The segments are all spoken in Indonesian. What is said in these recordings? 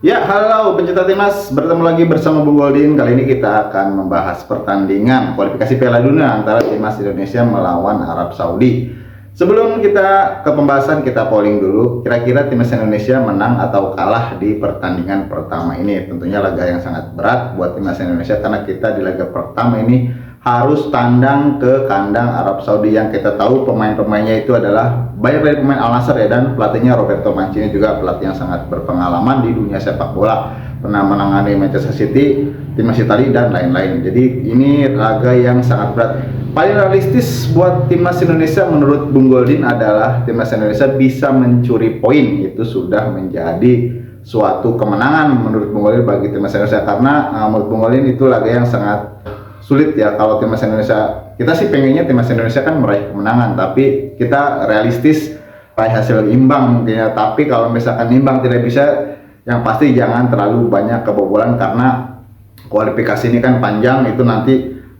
Ya, halo pencinta timnas, bertemu lagi bersama Bung Goldin. Kali ini kita akan membahas pertandingan kualifikasi Piala Dunia antara timnas Indonesia melawan Arab Saudi. Sebelum kita ke pembahasan, kita polling dulu. Kira-kira timnas Indonesia menang atau kalah di pertandingan pertama ini? Tentunya laga yang sangat berat buat timnas Indonesia karena kita di laga pertama ini harus tandang ke kandang Arab Saudi yang kita tahu pemain-pemainnya itu adalah banyak dari pemain Al Nassr ya, dan pelatihnya Roberto Mancini juga pelatih yang sangat berpengalaman di dunia sepak bola, pernah menangani Manchester City, timnas Italia dan lain-lain. Jadi ini laga yang sangat berat. Paling realistis buat timnas Indonesia menurut Bung Goldin adalah timnas Indonesia bisa mencuri poin, itu sudah menjadi suatu kemenangan menurut Bung Goldin bagi timnas Indonesia, karena menurut Bung Goldin itu laga yang sangat sulit ya. Kalau timnas Indonesia, kita sih pengennya timnas Indonesia kan meraih kemenangan, tapi kita realistis raih hasil imbang mungkin ya. Tapi kalau misalkan imbang tidak bisa, yang pasti jangan terlalu banyak kebobolan karena kualifikasi ini kan panjang, itu nanti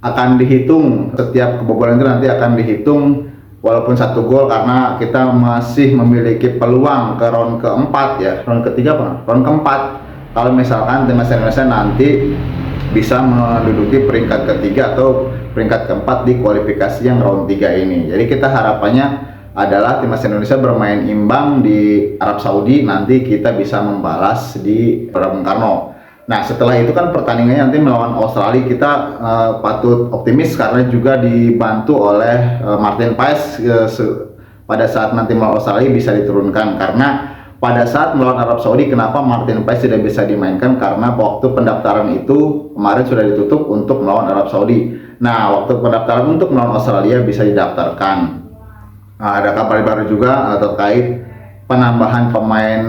akan dihitung, setiap kebobolan itu nanti akan dihitung walaupun satu gol, karena kita masih memiliki peluang ke round keempat ya, round ketiga apa? Round keempat. Kalau misalkan timnas Indonesia nanti bisa menduduki peringkat ketiga atau peringkat keempat di kualifikasi yang round 3 ini. Jadi kita harapannya adalah timnas Indonesia bermain imbang di Arab Saudi, nanti kita bisa membalas di Bung Karno. Nah, setelah itu kan pertandingannya nanti melawan Australia, kita patut optimis karena juga dibantu oleh Martin Paes pada saat nanti melawan Australia bisa diturunkan, karena pada saat melawan Arab Saudi, kenapa Martin Paes tidak bisa dimainkan? Karena waktu pendaftaran itu kemarin sudah ditutup untuk melawan Arab Saudi. Nah, waktu pendaftaran untuk melawan Australia bisa didaftarkan. Nah, ada kabar baru juga terkait penambahan pemain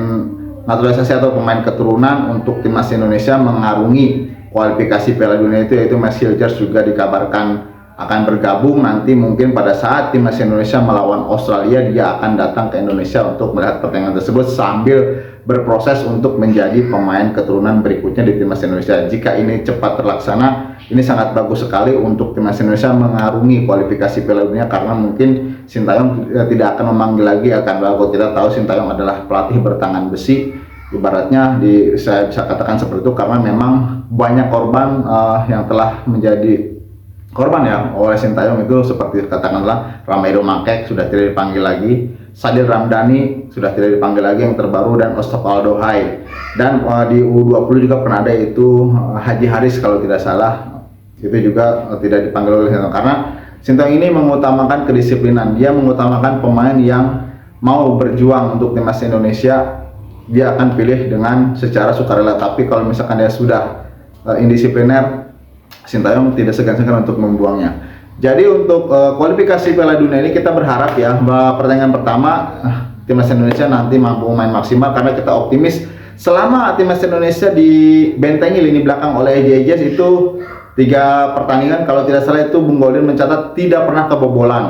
naturalisasi atau pemain keturunan untuk timnas Indonesia mengarungi kualifikasi Piala Dunia itu, yaitu Max Hilgers juga dikabarkan akan bergabung nanti. Mungkin pada saat timnas Indonesia melawan Australia, dia akan datang ke Indonesia untuk melihat pertandingan tersebut sambil berproses untuk menjadi pemain keturunan berikutnya di timnas Indonesia. Jika ini cepat terlaksana, ini sangat bagus sekali untuk timnas Indonesia mengarungi kualifikasi Piala Dunia, karena mungkin Sintayong tidak akan memanggil lagi akan kalau kita tahu Sintayong adalah pelatih bertangan besi, ibaratnya saya bisa katakan seperti itu, karena memang banyak korban yang telah menjadi korban ya oleh Sintayong itu, seperti katakanlah Ramiro Makek sudah tidak dipanggil lagi, Sadil Ramdhani sudah tidak dipanggil lagi yang terbaru, dan Ostovaldo Hai, dan di U20 juga pernah ada itu Haji Haris kalau tidak salah, itu juga tidak dipanggil oleh Sintayong, karena Sintayong ini mengutamakan kedisiplinan, dia mengutamakan pemain yang mau berjuang untuk timnas Indonesia, dia akan pilih dengan secara sukarela. Tapi kalau misalkan dia sudah indisipliner, Sintayong tidak segan-segan untuk membuangnya. Jadi untuk kualifikasi Piala Dunia ini kita berharap ya bahwa pertandingan pertama timnas Indonesia nanti mampu main maksimal, karena kita optimis selama timnas Indonesia dibentengi lini belakang oleh Ejes itu 3 pertandingan kalau tidak salah itu Bung Goldin mencatat tidak pernah kebobolan.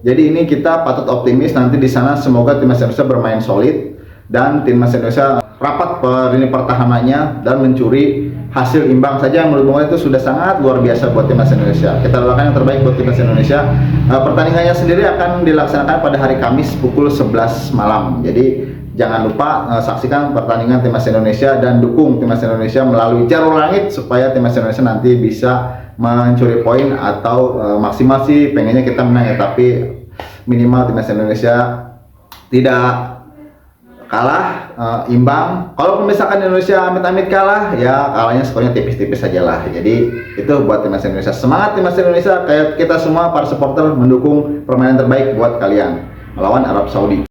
Jadi ini kita patut optimis nanti di sana, semoga timnas Indonesia bermain solid dan timnas Indonesia rapat lini pertahanannya dan mencuri hasil imbang saja, menurut Bung Goldin itu sudah sangat luar biasa buat timnas Indonesia. Kita doakan yang terbaik buat timnas Indonesia. Pertandingannya sendiri akan dilaksanakan pada hari Kamis pukul 11 malam. Jadi jangan lupa saksikan pertandingan timnas Indonesia dan dukung timnas Indonesia melalui Jalur Langit supaya timnas Indonesia nanti bisa mencuri poin, atau maksimal sih pengennya kita menang ya, tapi minimal timnas Indonesia tidak kalah, imbang. Kalau misalkan Indonesia amit-amit kalah, ya kalahnya skornya tipis-tipis saja lah. Jadi itu buat timnas Indonesia. Semangat timnas Indonesia, kayak kita semua para supporter mendukung permainan terbaik buat kalian melawan Arab Saudi.